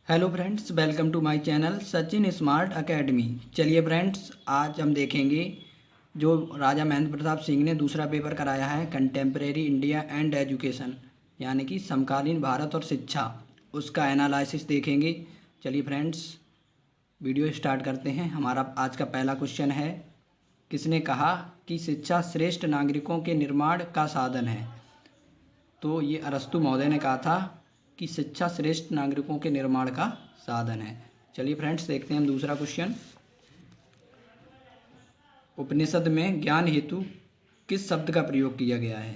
Hello friends, welcome to my channel Sachin smart academy. चलिए friends, आज हम देखेंगे जो राजा महेंद्र प्रताप सिंह ने दूसरा पेपर कराया है, कंटेम्प्रेरी इंडिया एंड एजुकेशन, यानी कि समकालीन भारत और शिक्षा, उसका एनालिसिस देखेंगे। चलिए फ्रेंड्स, वीडियो स्टार्ट करते हैं। हमारा आज का पहला क्वेश्चन है, किसने कहा कि शिक्षा श्रेष्ठ नागरिकों के निर्माण का साधन है? तो ये अरस्तु महोदय ने कहा था कि शिक्षा श्रेष्ठ नागरिकों के निर्माण का साधन है। चलिए फ्रेंड्स, देखते हैं हम दूसरा क्वेश्चन। उपनिषद में ज्ञान हेतु किस शब्द का प्रयोग किया गया है?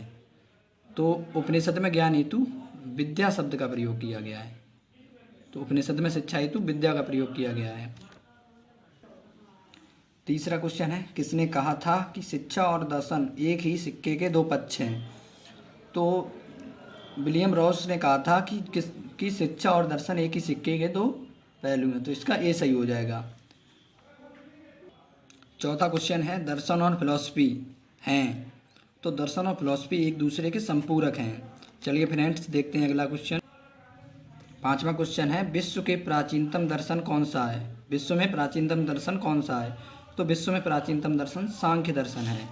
तो उपनिषद में ज्ञान हेतु विद्या शब्द का प्रयोग किया गया है। तो उपनिषद में शिक्षा हेतु विद्या का प्रयोग किया गया है। तीसरा क्वेश्चन है, किसने कहा था कि शिक्षा और दर्शन एक ही सिक्के के दो पक्ष हैं? तो विलियम रॉस ने कहा था कि शिक्षा और दर्शन एक ही सिक्के के दो पहलू हैं। तो इसका ए सही हो जाएगा। चौथा क्वेश्चन है, दर्शन और फिलॉसफी हैं। तो दर्शन और फिलॉसफी एक दूसरे के संपूरक हैं। चलिए फ्रेंड्स, देखते हैं अगला क्वेश्चन। पांचवा क्वेश्चन है, विश्व के प्राचीनतम दर्शन कौन सा है? विश्व में प्राचीनतम दर्शन कौन सा है? तो विश्व में प्राचीनतम दर्शन सांख्य दर्शन है।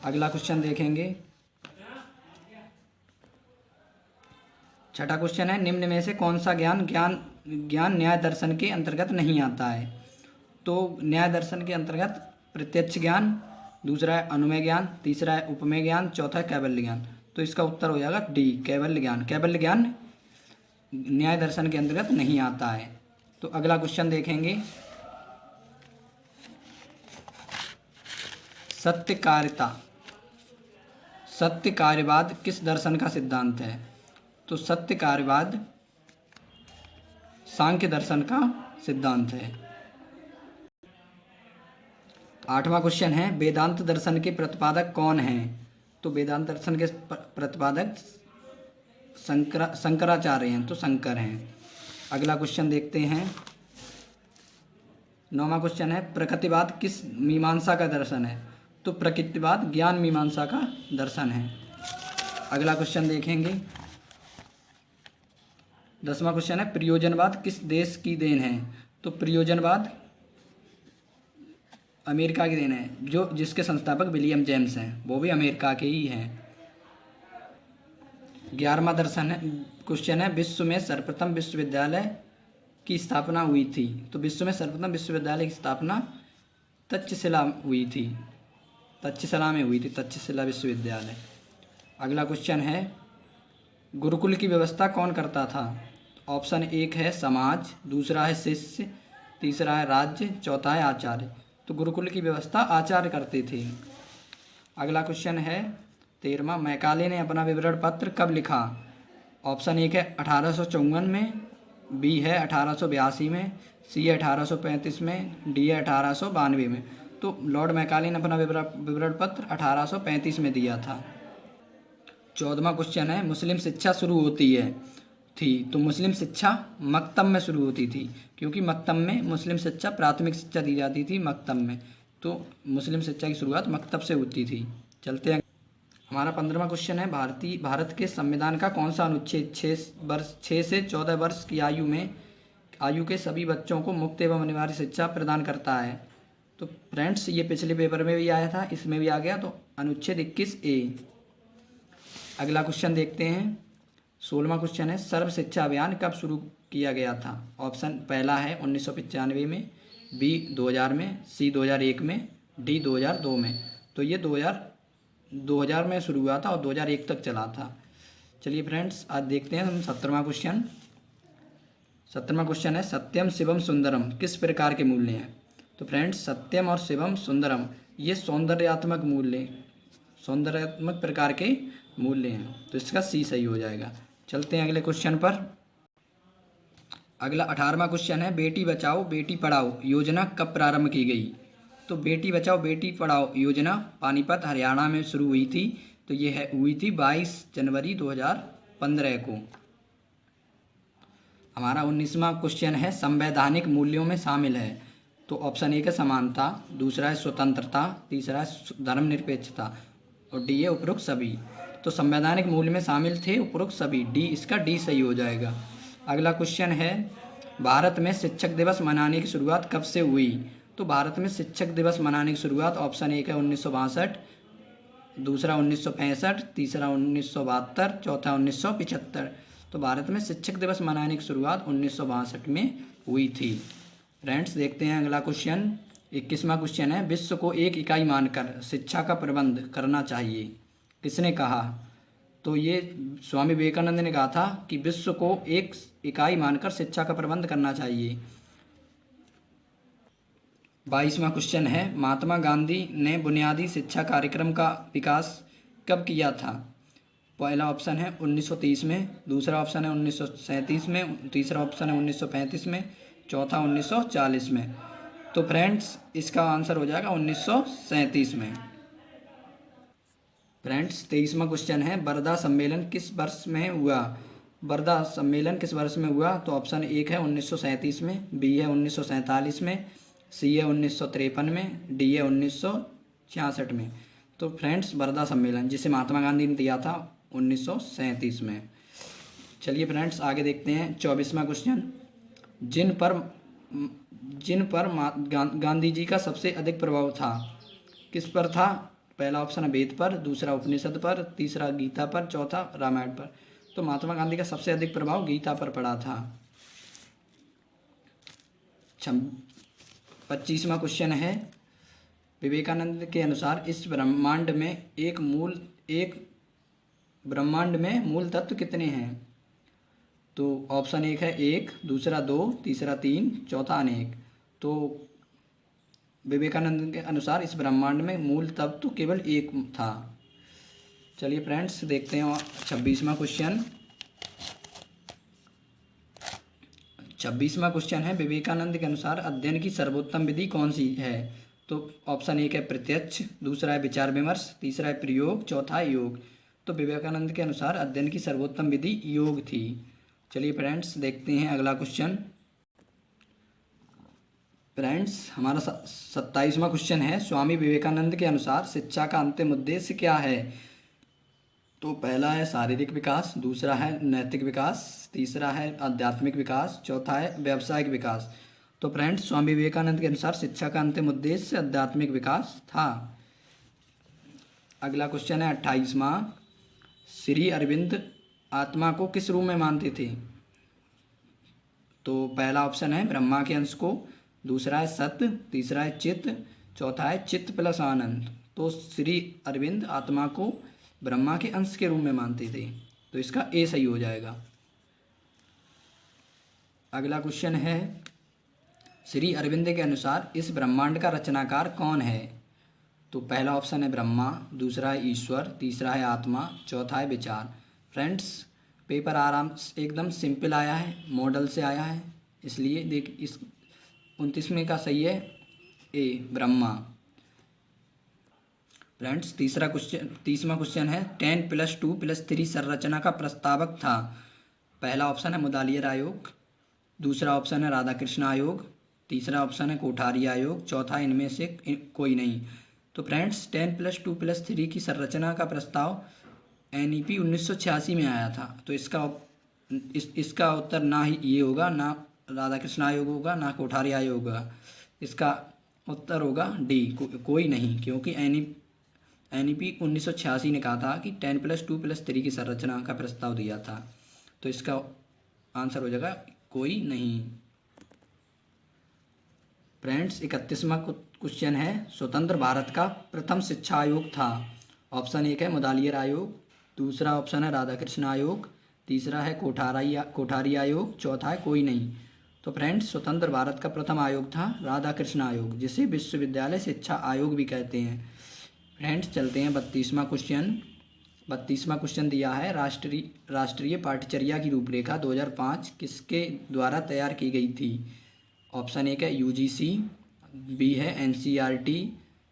अगला क्वेश्चन देखेंगे। छठा क्वेश्चन है, निम्न में से कौन सा ज्ञान न्याय दर्शन के अंतर्गत नहीं आता है? तो न्याय दर्शन के अंतर्गत प्रत्यक्ष ज्ञान, दूसरा है अनुमेय ज्ञान, तीसरा है उपमेय ज्ञान, चौथा है कैवल्य ज्ञान। तो इसका उत्तर हो जाएगा डी, कैवल्य ज्ञान। कैवल्य ज्ञान न्याय दर्शन के अंतर्गत नहीं आता है। तो अगला क्वेश्चन देखेंगे, सत्य कार्यवाद किस दर्शन का सिद्धांत है? तो सत्य कार्यवाद सांख्य दर्शन का सिद्धांत है। आठवां क्वेश्चन है, वेदांत दर्शन के प्रतिपादक कौन हैं? तो वेदांत दर्शन के प्रतिपादक शंकराचार्य हैं। तो शंकर हैं। अगला क्वेश्चन देखते हैं। नौवां क्वेश्चन है, प्रकृतिवाद किस मीमांसा का दर्शन है? तो प्रकृतिवाद ज्ञान मीमांसा का दर्शन है। अगला क्वेश्चन देखेंगे। 10वां क्वेश्चन है, प्रयोजनवाद किस देश की देन है? तो प्रयोजनवाद अमेरिका की देन है, जिसके संस्थापक विलियम जेम्स हैं, वो भी अमेरिका के ही हैं। 11वां क्वेश्चन है, विश्व में सर्वप्रथम विश्वविद्यालय की स्थापना हुई थी? तो विश्व में सर्वप्रथम विश्वविद्यालय की स्थापना तक्षशिला में हुई थी, तक्षशिला विश्वविद्यालय। अगला क्वेश्चन है, गुरुकुल की व्यवस्था कौन करता था? ऑप्शन एक है समाज, दूसरा है शिष्य, तीसरा है राज्य, चौथा है आचार्य। तो गुरुकुल की व्यवस्था आचार्य करते थे। अगला क्वेश्चन है 13वां, मैकाले ने अपना विवरण पत्र कब लिखा? ऑप्शन एक है 1854 में, बी है 1882 में, सी है 1835 में, डी है 1892 में। तो लॉर्ड मैकाले ने अपना विवरण पत्र 1835 में दिया था। 14वां क्वेश्चन है, मुस्लिम शिक्षा शुरू होती थी? तो मुस्लिम शिक्षा मकतब में शुरू होती थी, क्योंकि मकतब में मुस्लिम शिक्षा, प्राथमिक शिक्षा दी जाती थी मकतब में। तो मुस्लिम शिक्षा की शुरुआत मकतब से होती थी। चलते हैं। हमारा 15वां क्वेश्चन है, भारत के संविधान का कौन सा अनुच्छेद 6 से 14 वर्ष की आयु के सभी बच्चों को मुफ्त एवं अनिवार्य शिक्षा प्रदान करता है? तो फ्रेंड्स, ये पिछले पेपर में भी आया था, इसमें भी आ गया। तो अनुच्छेद 21A। अगला क्वेश्चन देखते हैं। 16वां क्वेश्चन है, सर्व शिक्षा अभियान कब शुरू किया गया था? ऑप्शन पहला है 1995 में, बी 2000 में, सी 2001 में, डी 2002 में। तो ये 2000 में शुरू हुआ था और 2001 तक चला था। चलिए फ्रेंड्स, आज देखते हैं हम 17वां क्वेश्चन। 17वां क्वेश्चन है, सत्यम शिवम सुंदरम किस प्रकार के मूल्य हैं? तो फ्रेंड्स, सत्यम और शिवम सुंदरम ये सौंदर्यात्मक प्रकार के मूल्य हैं। तो इसका सी सही हो जाएगा। चलते हैं अगले क्वेश्चन पर। अगला 18वां क्वेश्चन है, बेटी बचाओ बेटी पढ़ाओ योजना कब प्रारंभ की गई? तो बेटी बचाओ बेटी पढ़ाओ योजना पानीपत हरियाणा में शुरू हुई थी। तो ये हुई थी 22 जनवरी 2015 को। हमारा 19वां क्वेश्चन है, संवैधानिक मूल्यों में शामिल है? तो ऑप्शन एक है समानता, दूसरा है स्वतंत्रता, तीसरा है धर्मनिरपेक्षता और डी है उपरोक्त सभी। तो संवैधानिक मूल्य में शामिल थे उपरोक्त सभी, डी, इसका डी सही हो जाएगा। अगला क्वेश्चन है, भारत में शिक्षक दिवस मनाने की शुरुआत कब से हुई? तो भारत में शिक्षक दिवस मनाने की शुरुआत ऑप्शन एक है 1962, दूसरा 1965, तीसरा 1972, चौथा 1975। तो भारत में शिक्षक दिवस मनाने की शुरुआत 1962 में हुई थी। फ्रेंड्स देखते हैं अगला क्वेश्चन। 21वां क्वेश्चन है, विश्व को एक इकाई मानकर शिक्षा का प्रबंध करना चाहिए, किसने कहा? तो ये स्वामी विवेकानंद ने कहा था कि विश्व को एक इकाई मानकर शिक्षा का प्रबंध करना चाहिए। 22वां क्वेश्चन है, महात्मा गांधी ने बुनियादी शिक्षा कार्यक्रम का विकास कब किया था? पहला ऑप्शन है 1930 में, दूसरा ऑप्शन है 1937 में, तीसरा ऑप्शन है 1935 में, चौथा 1940 में। तो फ्रेंड्स इसका आंसर हो जाएगा 1937 में। फ्रेंड्स 23वां क्वेश्चन है, वर्धा सम्मेलन किस वर्ष में हुआ? वर्धा सम्मेलन किस वर्ष में हुआ? तो ऑप्शन एक है 1937 में, बी है 1947 में, सी है 1953 में, डी है 1966 में। तो फ्रेंड्स वर्धा सम्मेलन जिसे महात्मा गांधी ने दिया था 1937 में। चलिए फ्रेंड्स आगे देखते हैं 24वां क्वेश्चन, जिन पर गांधी जी का सबसे अधिक प्रभाव था, किस पर था? पहला ऑप्शन है वेद पर, दूसरा उपनिषद पर, तीसरा गीता पर, चौथा रामायण पर। तो महात्मा गांधी का सबसे अधिक प्रभाव गीता पर पड़ा था। 25वां क्वेश्चन है, विवेकानंद के अनुसार इस ब्रह्मांड में मूल तत्व कितने हैं? तो ऑप्शन एक है एक, दूसरा दो, तीसरा तीन, चौथा अनेक। तो विवेकानंद के अनुसार इस ब्रह्मांड में मूल तत्व तो केवल एक था। चलिए फ्रेंड्स देखते हैं 26वां क्वेश्चन। 26वां क्वेश्चन है, विवेकानंद के अनुसार अध्ययन की सर्वोत्तम विधि कौन सी है? तो ऑप्शन एक है प्रत्यक्ष, दूसरा है विचार विमर्श, तीसरा है प्रयोग, चौथा है योग। तो विवेकानंद के अनुसार अध्ययन की सर्वोत्तम विधि योग थी। चलिए फ्रेंड्स देखते हैं अगला क्वेश्चन। फ्रेंड्स हमारा 27वां क्वेश्चन है, स्वामी विवेकानंद के अनुसार शिक्षा का अंतिम उद्देश्य क्या है? तो पहला है शारीरिक विकास, दूसरा है नैतिक विकास, तीसरा है आध्यात्मिक विकास, चौथा है व्यावसायिक विकास। तो फ्रेंड्स स्वामी विवेकानंद के अनुसार शिक्षा का अंतिम उद्देश्य आध्यात्मिक विकास था। अगला क्वेश्चन है 28वां, श्री अरविंद आत्मा को किस रूप में मानते थे? तो पहला ऑप्शन है ब्रह्मा के अंश को, दूसरा है सत्य, तीसरा है चित्त, चौथा है चित्त प्लस आनंद। तो श्री अरविंद आत्मा को ब्रह्मा के अंश के रूप में मानते थे, तो इसका ए सही हो जाएगा। अगला क्वेश्चन है, श्री अरविंद के अनुसार इस ब्रह्मांड का रचनाकार कौन है? तो पहला ऑप्शन है ब्रह्मा, दूसरा है ईश्वर, तीसरा है आत्मा, चौथा है विचार। फ्रेंड्स पेपर आराम एकदम सिंपल आया है, मॉडल से आया है, इसलिए देख इस 29वें का सही है ए ब्रह्मा। फ्रेंड्स 30वां क्वेश्चन है, 10+2+3 संरचना का प्रस्तावक था। पहला ऑप्शन है मुदालियर आयोग, दूसरा ऑप्शन है राधाकृष्ण आयोग, तीसरा ऑप्शन है कोठारी आयोग, चौथा इनमें से कोई नहीं। तो फ्रेंड्स 10+2+3 की संरचना का प्रस्ताव NEP 1986 में आया था। तो इसका उत्तर ना ही ये होगा, ना राधाकृष्ण आयोग होगा, ना कोठारी आयोग होगा। इसका उत्तर होगा डी कोई नहीं, क्योंकि NEP 1986 ने कहा था कि 10+2+3 की संरचना का प्रस्ताव दिया था। तो इसका आंसर हो जाएगा कोई नहीं। फ्रेंड्स 31वां क्वेश्चन है, स्वतंत्र भारत का प्रथम शिक्षा आयोग था। ऑप्शन एक है मुदालियर आयोग, दूसरा ऑप्शन है राधाकृष्ण आयोग, तीसरा है कोठारी आयोग, चौथा है कोई नहीं। तो फ्रेंड्स स्वतंत्र भारत का प्रथम आयोग था राधाकृष्ण आयोग, जिसे विश्वविद्यालय शिक्षा आयोग भी कहते हैं। फ्रेंड्स चलते हैं 32वां क्वेश्चन। 32वां क्वेश्चन दिया है, राष्ट्रीय पाठ्यचर्या की रूपरेखा 2005 किसके द्वारा तैयार की गई थी? ऑप्शन एक है UGC, बी है NCERT,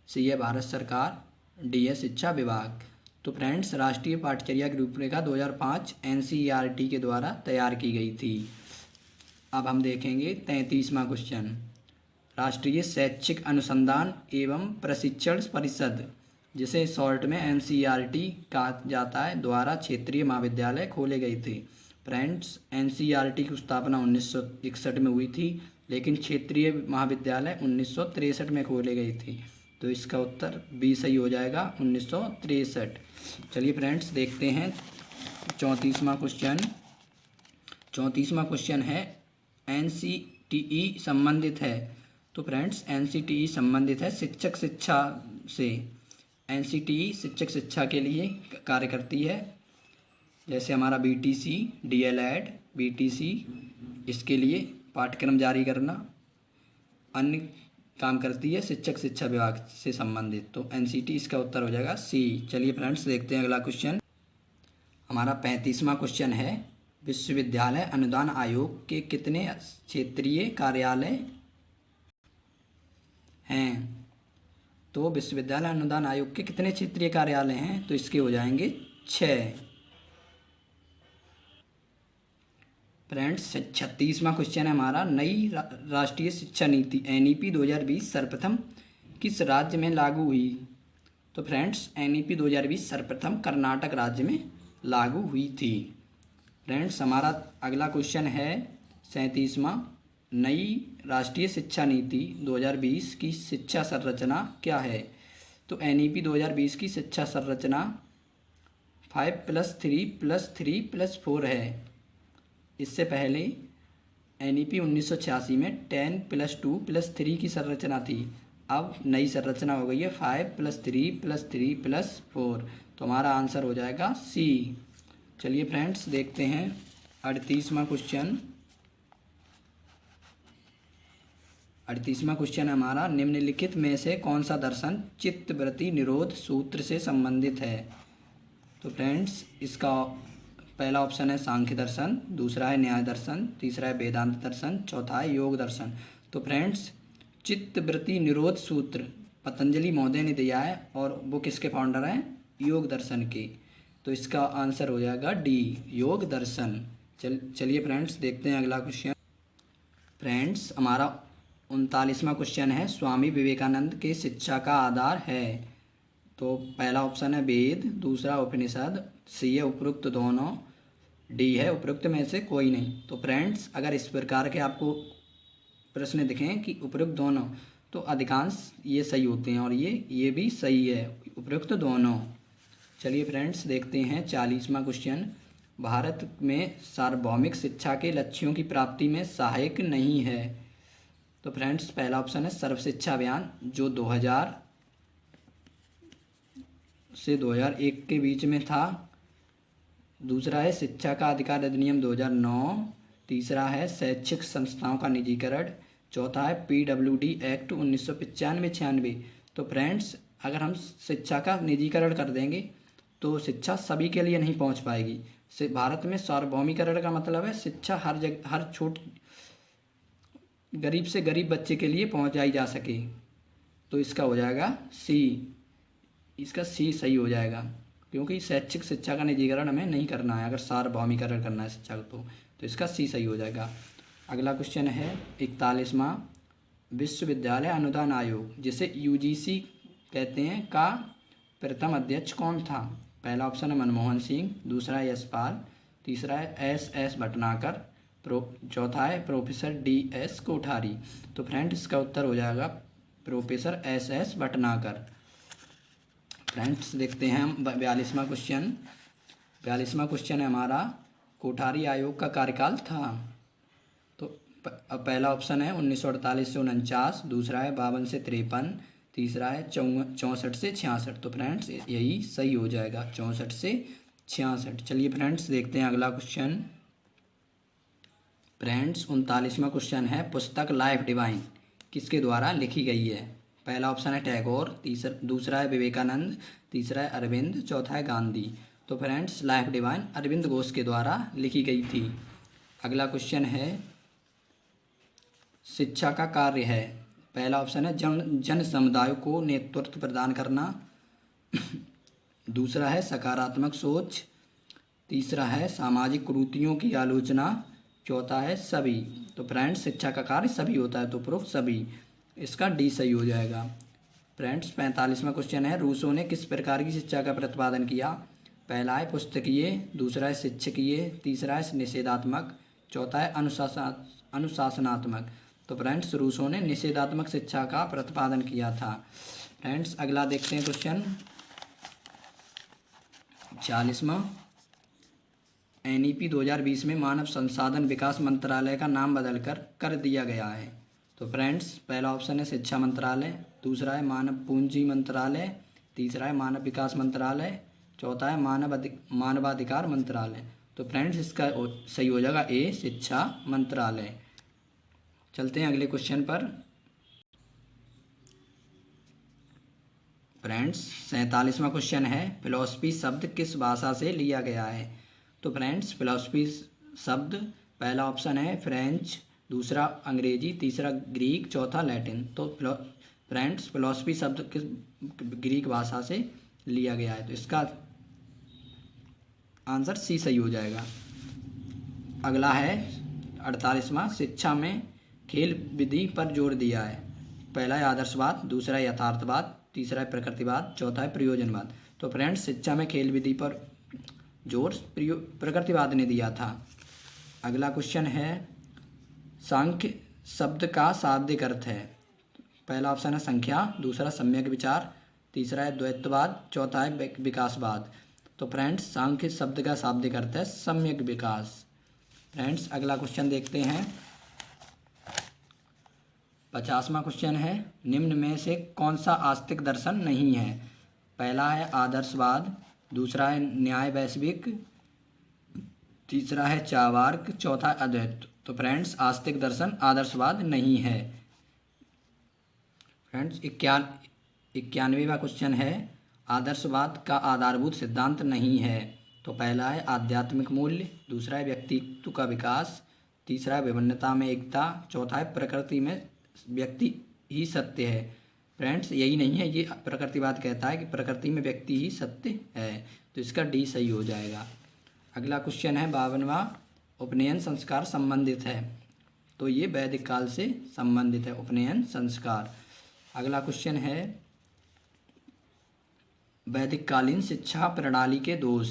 सी है भारत सरकार, डी है शिक्षा विभाग। तो फ्रेंड्स राष्ट्रीय पाठ्यचर्या की रूपरेखा 2005 NCERT के द्वारा तैयार की गई थी। अब हम देखेंगे 33वां क्वेश्चन, राष्ट्रीय शैक्षिक अनुसंधान एवं प्रशिक्षण परिषद, जिसे शॉर्ट में NCERT कहा जाता है, द्वारा क्षेत्रीय महाविद्यालय खोले गए थे। फ्रेंड्स एनसीईआरटी की स्थापना 1961 में हुई थी, लेकिन क्षेत्रीय महाविद्यालय 1963 में खोले गए थे। तो इसका उत्तर बी सही हो जाएगा, 1963। चलिए फ्रेंड्स देखते हैं 34वां क्वेश्चन। 34वां क्वेश्चन है एनसीटीई संबंधित है। तो फ्रेंड्स एनसीटीई संबंधित है शिक्षक शिक्षा से। एनसीटीई शिक्षक शिक्षा के लिए कार्य करती है, जैसे हमारा बीटीसी, डीएलएड, बीटीसी, इसके लिए पाठ्यक्रम जारी करना, अन्य काम करती है शिक्षक शिक्षा विभाग से संबंधित। तो एनसीटी इसका उत्तर हो जाएगा सी। चलिए फ्रेंड्स देखते हैं अगला क्वेश्चन। हमारा 35वां क्वेश्चन है विश्वविद्यालय अनुदान आयोग के कितने क्षेत्रीय कार्यालय हैं? तो विश्वविद्यालय अनुदान आयोग के कितने क्षेत्रीय कार्यालय हैं? तो इसके हो जाएंगे 6। फ्रेंड्स 36वां क्वेश्चन है हमारा नई राष्ट्रीय शिक्षा नीति एनईपी 2020 सर्वप्रथम किस राज्य में लागू हुई? तो फ्रेंड्स एनईपी 2020 सर्वप्रथम कर्नाटक राज्य में लागू हुई थी। फ्रेंड्स हमारा अगला क्वेश्चन है 37वां नई राष्ट्रीय शिक्षा नीति 2020 की शिक्षा संरचना क्या है? तो एनईपी 2020 की शिक्षा संरचना 5+3+3+4 है। इससे पहले एनईपी 1986 में 10+2+3 की संरचना थी। अब नई संरचना हो गई है 5+3+3+4। तो हमारा आंसर हो जाएगा सी। चलिए फ्रेंड्स देखते हैं 38वां क्वेश्चन। 38वां क्वेश्चन हमारा निम्नलिखित में से कौन सा दर्शन चित्तवृत्ति निरोध सूत्र से संबंधित है? तो फ्रेंड्स इसका पहला ऑप्शन है सांख्य दर्शन, दूसरा है न्याय दर्शन, तीसरा है वेदांत दर्शन, चौथा है योग दर्शन। तो फ्रेंड्स चित्तवृत्ति निरोध सूत्र पतंजलि महोदय ने दिया है और वो किसके फाउंडर हैं? योग दर्शन के। तो इसका आंसर हो जाएगा डी, योग दर्शन। चलिए फ्रेंड्स देखते हैं अगला क्वेश्चन। फ्रेंड्स हमारा 39वां क्वेश्चन है स्वामी विवेकानंद के शिक्षा का आधार है। तो पहला ऑप्शन है वेद, दूसरा उपनिषद, सी है उपरोक्त दोनों, डी है उपरोक्त में से कोई नहीं। तो फ्रेंड्स अगर इस प्रकार के आपको प्रश्न दिखें कि उपरोक्त दोनों, तो अधिकांश ये सही होते हैं और ये भी सही है, उपरोक्त दोनों। चलिए फ्रेंड्स देखते हैं 40वां क्वेश्चन। भारत में सार्वभौमिक शिक्षा के लक्ष्यों की प्राप्ति में सहायक नहीं है। तो फ्रेंड्स पहला ऑप्शन है सर्व शिक्षा अभियान जो 2000 से 2001 के बीच में था, दूसरा है शिक्षा का अधिकार अधिनियम 2009, तीसरा है शैक्षिक संस्थाओं का निजीकरण, चौथा है पीडब्ल्यूडी एक्ट 1995-96। तो फ्रेंड्स अगर हम शिक्षा का निजीकरण कर देंगे तो शिक्षा सभी के लिए नहीं पहुंच पाएगी। भारत में सार्वभौमिकरण का मतलब है शिक्षा हर जगह, हर गरीब से गरीब बच्चे के लिए पहुंचाई जा सके। तो इसका हो जाएगा सी, इसका सी सही हो जाएगा, क्योंकि शैक्षिक शिक्षा का निजीकरण हमें नहीं करना है। अगर सार्वभौमिकरण करना है शिक्षा को तो इसका सी सही हो जाएगा। अगला क्वेश्चन है 41वां विश्वविद्यालय अनुदान आयोग जिसे यूजीसी कहते हैं का प्रथम अध्यक्ष कौन था? पहला ऑप्शन है मनमोहन सिंह, दूसरा है यशपाल, तीसरा है एस भटनागर, चौथा है प्रोफेसर DS कोठारी। तो फ्रेंड्स इसका उत्तर हो जाएगा प्रोफेसर एस भटनागर। फ्रेंड्स देखते हैं हम 42वां क्वेश्चन। 42वां क्वेश्चन है हमारा कोठारी आयोग का कार्यकाल था। तो पहला ऑप्शन है 1948 से 49, दूसरा है 52 से 53, तीसरा है 64 से 66। तो फ्रेंड्स यही सही हो जाएगा 64 से 66। चलिए फ्रेंड्स देखते हैं अगला क्वेश्चन। फ्रेंड्स 39वां क्वेश्चन है पुस्तक लाइफ डिवाइन किसके द्वारा लिखी गई है? पहला ऑप्शन है टैगोर, दूसरा है विवेकानंद, तीसरा है अरविंद, चौथा है गांधी। तो friends life divine Aurobindo Ghosh के द्वारा लिखी गई थी। अगला क्वेश्चन है शिक्षा का कार्य है। पहला ऑप्शन है जन समुदाय को नेतृत्व प्रदान करना, दूसरा है सकारात्मक सोच, तीसरा है सामाजिक कुरीतियों की आलोचना, चौथा है सभी। तो फ्रेंड्स शिक्षा का कार्य सभी होता है, तो प्रूफ सभी, इसका डी सही हो जाएगा। फ्रेंड्स 45वां क्वेश्चन है रूसो ने किस प्रकार की शिक्षा का प्रतिपादन किया? पहला है पुस्तकीय, दूसरा है शिक्षकीय, तीसरा है निषेधात्मक, चौथा है अनुशासनात्मक। तो फ्रेंड्स रूसों ने निषेधात्मक शिक्षा का प्रतिपादन किया था। फ्रेंड्स अगला देखते हैं क्वेश्चन 40वां। NEP 2020 में मानव संसाधन विकास मंत्रालय का नाम बदलकर कर दिया गया है। तो फ्रेंड्स पहला ऑप्शन है शिक्षा मंत्रालय, दूसरा है मानव पूंजी मंत्रालय, तीसरा है मानव विकास मंत्रालय, चौथा है मानवाधिकार मंत्रालय। तो फ्रेंड्स इसका सही हो जाएगा ए, शिक्षा मंत्रालय। चलते हैं अगले क्वेश्चन पर। फ्रेंड्स 47वां क्वेश्चन है फिलॉसफी शब्द किस भाषा से लिया गया है। तो फ्रेंड्स फिलॉसफी शब्द पहला ऑप्शन है फ्रेंच, दूसरा अंग्रेजी, तीसरा ग्रीक, चौथा लैटिन। तो फ्रेंड्स फिलॉसफी शब्द किस ग्रीक भाषा से लिया गया है, तो इसका आंसर सी सही हो जाएगा। अगला है 48वां, शिक्षा में खेल विधि पर जोर दिया है। पहला है आदर्शवाद, दूसरा है यथार्थवाद, तीसरा है प्रकृतिवाद, चौथा है प्रयोजनवाद। तो फ्रेंड्स शिक्षा में खेल विधि पर जोर प्रकृतिवाद ने दिया था। अगला क्वेश्चन है सांख्य शब्द का शाब्दिक अर्थ है। पहला ऑप्शन है संख्या, दूसरा सम्यक विचार, तीसरा है द्वैतवाद, चौथा है विकासवाद। तो फ्रेंड्स सांख्य शब्द का शाब्दिक अर्थ है सम्यक विकास। फ्रेंड्स अगला क्वेश्चन देखते हैं 50वां क्वेश्चन है निम्न में से कौन सा आस्तिक दर्शन नहीं है। पहला है आदर्शवाद, दूसरा है न्याय वैश्विक, तीसरा है चार्वाक, चौथा अद्वैत। तो फ्रेंड्स आस्तिक दर्शन आदर्शवाद नहीं है। फ्रेंड्स 91वां क्वेश्चन है आदर्शवाद का आधारभूत सिद्धांत नहीं है। तो पहला है आध्यात्मिक मूल्य, दूसरा है व्यक्तित्व का विकास, तीसरा है विभिन्नता में एकता, चौथा है प्रकृति में व्यक्ति ही सत्य है। फ्रेंड्स यही नहीं है, ये प्रकृतिवाद कहता है कि प्रकृति में व्यक्ति ही सत्य है। तो इसका डी सही हो जाएगा। अगला क्वेश्चन है 52वां, उपनयन संस्कार संबंधित है। तो ये वैदिक काल से संबंधित है उपनयन संस्कार। अगला क्वेश्चन है वैदिक कालीन शिक्षा प्रणाली के दोष।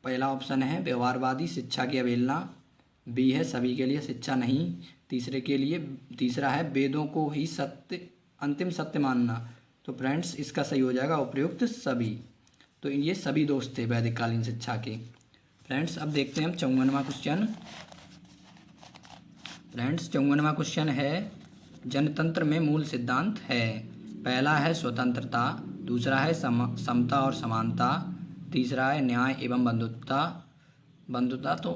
पहला ऑप्शन है व्यवहारवादी शिक्षा की अवहेलना, बी है सभी के लिए शिक्षा नहीं, तीसरा है वेदों को ही सत्य अंतिम सत्य मानना। तो फ्रेंड्स इसका सही हो जाएगा उपयुक्त सभी। तो ये सभी दोष थे वैदिक कालीन शिक्षा के। फ्रेंड्स अब देखते हैं हम 54वां क्वेश्चन। फ्रेंड्स 54वां क्वेश्चन है जनतंत्र में मूल सिद्धांत है। पहला है स्वतंत्रता, दूसरा है समता और समानता, तीसरा है न्याय एवं बंधुता तो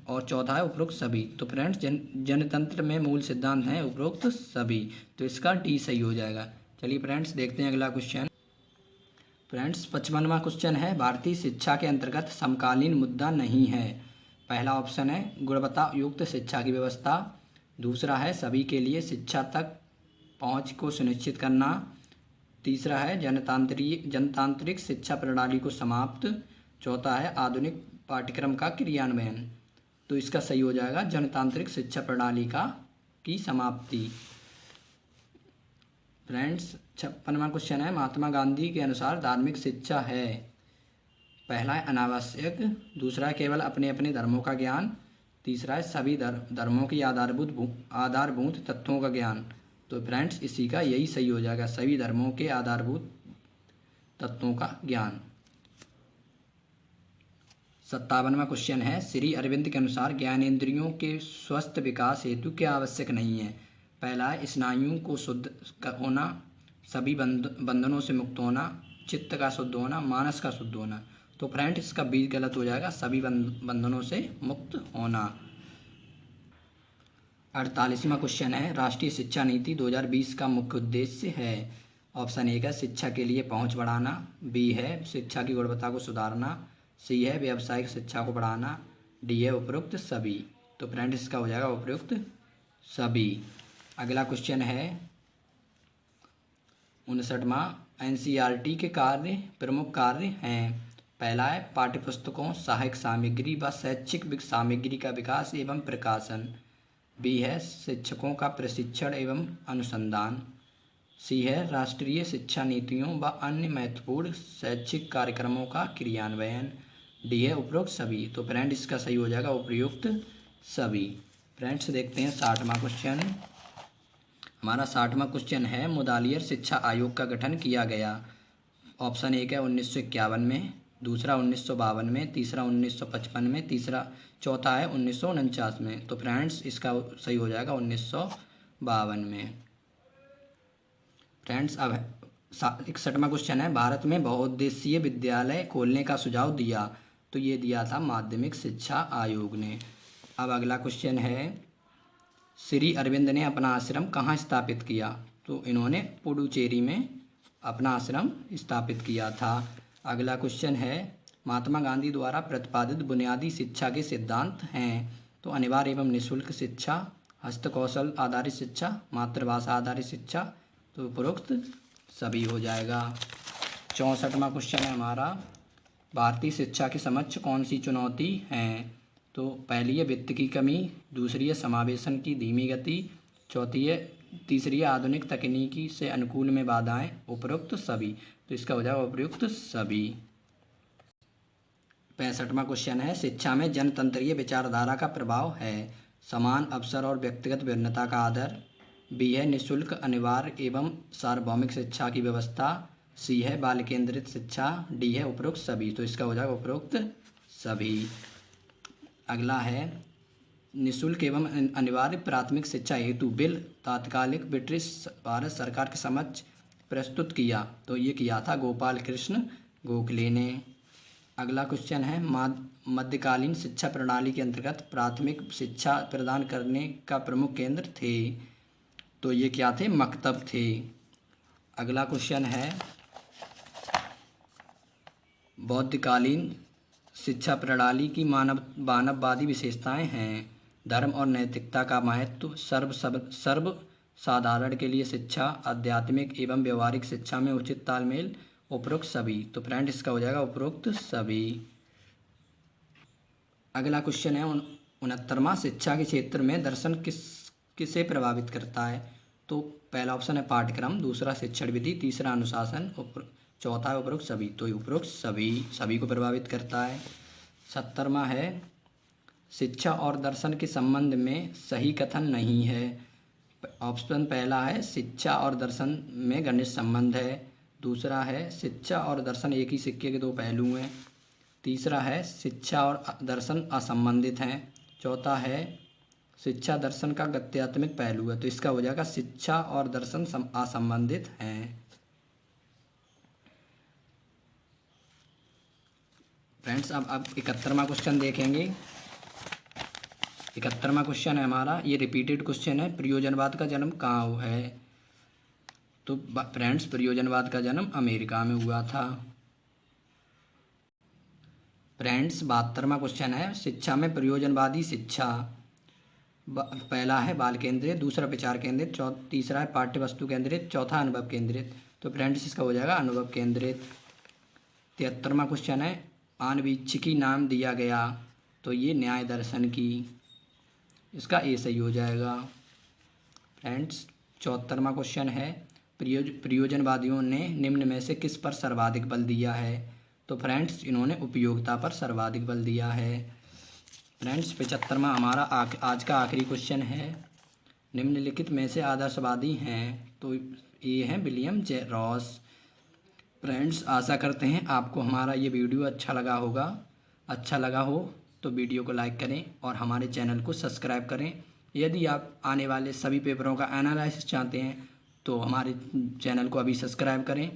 और चौथा है उपरोक्त सभी। तो फ्रेंड्स जनतंत्र में मूल सिद्धांत हैं उपरोक्त सभी। तो इसका डी सही हो जाएगा। चलिए फ्रेंड्स देखते हैं अगला क्वेश्चन। फ्रेंड्स 55वां क्वेश्चन है भारतीय शिक्षा के अंतर्गत समकालीन मुद्दा नहीं है। पहला ऑप्शन है गुणवत्ता युक्त शिक्षा की व्यवस्था, दूसरा है सभी के लिए शिक्षा तक पहुंच को सुनिश्चित करना, तीसरा है जनतांत्रिक शिक्षा प्रणाली को समाप्त, चौथा है आधुनिक पाठ्यक्रम का क्रियान्वयन। तो इसका सही हो जाएगा जनतांत्रिक शिक्षा प्रणाली की समाप्ति। फ्रेंड्स 56वां क्वेश्चन है महात्मा गांधी के अनुसार धार्मिक शिक्षा है। पहला है अनावश्यक, दूसरा है केवल अपने अपने धर्मों का ज्ञान, तीसरा है सभी धर्मों की आधारभूत तत्वों का ज्ञान। तो फ्रेंड्स इसी का यही सही हो जाएगा सभी धर्मों के आधारभूत तत्वों का ज्ञान। 57वां क्वेश्चन है श्री अरविंद के अनुसार ज्ञानेंद्रियों के स्वस्थ विकास हेतु क्या आवश्यक नहीं है। पहला है स्नायुओं को शुद्ध होना, सभी बंधनों से मुक्त होना, चित्त का शुद्ध होना, मानस का शुद्ध होना। तो फ्रेंड्स इसका बी गलत हो जाएगा सभी बंधनों से मुक्त होना। 48वां क्वेश्चन है राष्ट्रीय शिक्षा नीति 2020 का मुख्य उद्देश्य है। ऑप्शन ए है शिक्षा के लिए पहुंच बढ़ाना, बी है शिक्षा की गुणवत्ता को सुधारना, सी है व्यावसायिक शिक्षा को बढ़ाना, डी है उपरोक्त सभी। तो फ्रेंड्स इसका हो जाएगा उपरोक्त सभी। अगला क्वेश्चन है 59वां एनसीईआरटी के प्रमुख कार्य हैं। पहला है पाठ्यपुस्तकों, सहायक सामग्री व शैक्षिक सामग्री का विकास एवं प्रकाशन, बी है शिक्षकों का प्रशिक्षण एवं अनुसंधान, सी है राष्ट्रीय शिक्षा नीतियों व अन्य महत्वपूर्ण शैक्षिक कार्यक्रमों का क्रियान्वयन। डी है उपरोक्त सभी। तो फ्रेंड इसका सही हो जाएगा उपयुक्त सभी। फ्रेंड्स देखते हैं 60वां क्वेश्चन। हमारा 60वां क्वेश्चन है मुदालियर शिक्षा आयोग का गठन किया गया। ऑप्शन एक है 1951 में, दूसरा 1952 में, तीसरा 1955 में, चौथा है 1949 में। तो फ्रेंड्स इसका सही हो जाएगा 1952 में। फ्रेंड्स अब 61वां क्वेश्चन है भारत में बहुउद्देशीय विद्यालय खोलने का सुझाव दिया। तो ये दिया था माध्यमिक शिक्षा आयोग ने। अब अगला क्वेश्चन है श्री अरविंद ने अपना आश्रम कहाँ स्थापित किया। तो इन्होंने पुडुचेरी में अपना आश्रम स्थापित किया था। अगला क्वेश्चन है महात्मा गांधी द्वारा प्रतिपादित बुनियादी शिक्षा के सिद्धांत हैं। तो अनिवार्य एवं निःशुल्क शिक्षा, हस्तकौशल आधारित शिक्षा, मातृभाषा आधारित शिक्षा। तो उपरोक्त सभी हो जाएगा। 64वां क्वेश्चन है हमारा भारतीय शिक्षा के समक्ष कौन सी चुनौती हैं। तो पहली है वित्त की कमी, दूसरी है समावेशन की धीमी गति, तीसरी है आधुनिक तकनीकी से अनुकूल में बाधाएं। उपरोक्त सभी। तो इसका हो जाएगा उपयुक्त सभी। 65वां क्वेश्चन है शिक्षा में जनतंत्रीय विचारधारा का प्रभाव है। समान अवसर और व्यक्तिगत भिन्नता का आदर। बी है निःशुल्क अनिवार्य एवं सार्वभौमिक शिक्षा की व्यवस्था। सी है बाल केंद्रित शिक्षा। डी है उपरोक्त सभी। तो इसका हो जाएगा उपरोक्त सभी। अगला है निःशुल्क एवं अनिवार्य प्राथमिक शिक्षा हेतु बिल तात्कालिक ब्रिटिश भारत सरकार के समक्ष प्रस्तुत किया। तो ये किया था गोपाल कृष्ण गोखले ने। अगला क्वेश्चन है मध्यकालीन शिक्षा प्रणाली के अंतर्गत प्राथमिक शिक्षा प्रदान करने का प्रमुख केंद्र थे। तो ये क्या थे, मकतब थे। अगला क्वेश्चन है बौद्धकालीन शिक्षा प्रणाली की मानववादी विशेषताएं हैं। धर्म और नैतिकता का महत्व, सर्व साधारण के लिए शिक्षा, आध्यात्मिक एवं व्यवहारिक शिक्षा में उचित तालमेल। उपरोक्त सभी। तो फ्रेंड इसका हो जाएगा उपरोक्त सभी। अगला क्वेश्चन है 69वां शिक्षा के क्षेत्र में दर्शन किसे प्रभावित करता है। तो पहला ऑप्शन है पाठ्यक्रम, दूसरा शिक्षण विधि, तीसरा अनुशासन, चौथा है उपरोक्त सभी। तो उपरोक्त सभी को प्रभावित करता है। 70वां है शिक्षा और दर्शन के संबंध में सही कथन नहीं है। ऑप्शन पहला है शिक्षा और दर्शन में घनिष्ठ संबंध है, दूसरा है शिक्षा और दर्शन एक ही सिक्के के दो पहलू हैं, तीसरा है शिक्षा और दर्शन असंबंधित हैं, चौथा है शिक्षा दर्शन का गत्यात्मक पहलू है। तो इसका हो जाएगा शिक्षा और दर्शन असंबंधित हैं। फ्रेंड्स अब 71वां क्वेश्चन देखेंगे। 71वां क्वेश्चन है हमारा, ये रिपीटेड क्वेश्चन है, प्रयोजनवाद का जन्म कहाँ हुआ है। तो फ्रेंड्स प्रयोजनवाद का जन्म अमेरिका में हुआ था। फ्रेंड्स 72वां क्वेश्चन है शिक्षा में प्रयोजनवादी शिक्षा। पहला है बाल केंद्रित, दूसरा विचार केंद्रित, तीसरा है पाठ्य वस्तु केंद्रित, चौथा अनुभव केंद्रित। तो फ्रेंड्स इसका हो जाएगा अनुभव केंद्रित। 73वां क्वेश्चन है आनवीक्षिकी नाम दिया गया। तो ये न्याय दर्शन की, इसका ए सही हो जाएगा। फ्रेंड्स 74वां क्वेश्चन है प्रयोजनवादियों ने निम्न में से किस पर सर्वाधिक बल दिया है। तो फ्रेंड्स इन्होंने उपयोगिता पर सर्वाधिक बल दिया है। फ्रेंड्स 75वां हमारा आज का आखिरी क्वेश्चन है, निम्नलिखित में से आदर्शवादी हैं। तो ये हैं विलियम जे रॉस। फ्रेंड्स आशा करते हैं आपको हमारा ये वीडियो अच्छा लगा होगा। अच्छा लगा हो तो वीडियो को लाइक करें और हमारे चैनल को सब्सक्राइब करें। यदि आप आने वाले सभी पेपरों का एनालिसिस चाहते हैं तो हमारे चैनल को अभी सब्सक्राइब करें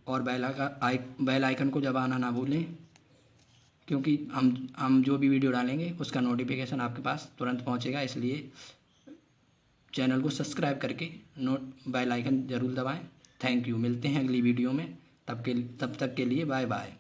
और बेल आइकन को दबाना ना भूलें, क्योंकि हम जो भी वीडियो डालेंगे उसका नोटिफिकेशन आपके पास तुरंत पहुंचेगा। इसलिए चैनल को सब्सक्राइब करके बेल आइकन ज़रूर दबाएं। Thank you. मिलते हैं अगली वीडियो में, तब तक के लिए बाय बाय।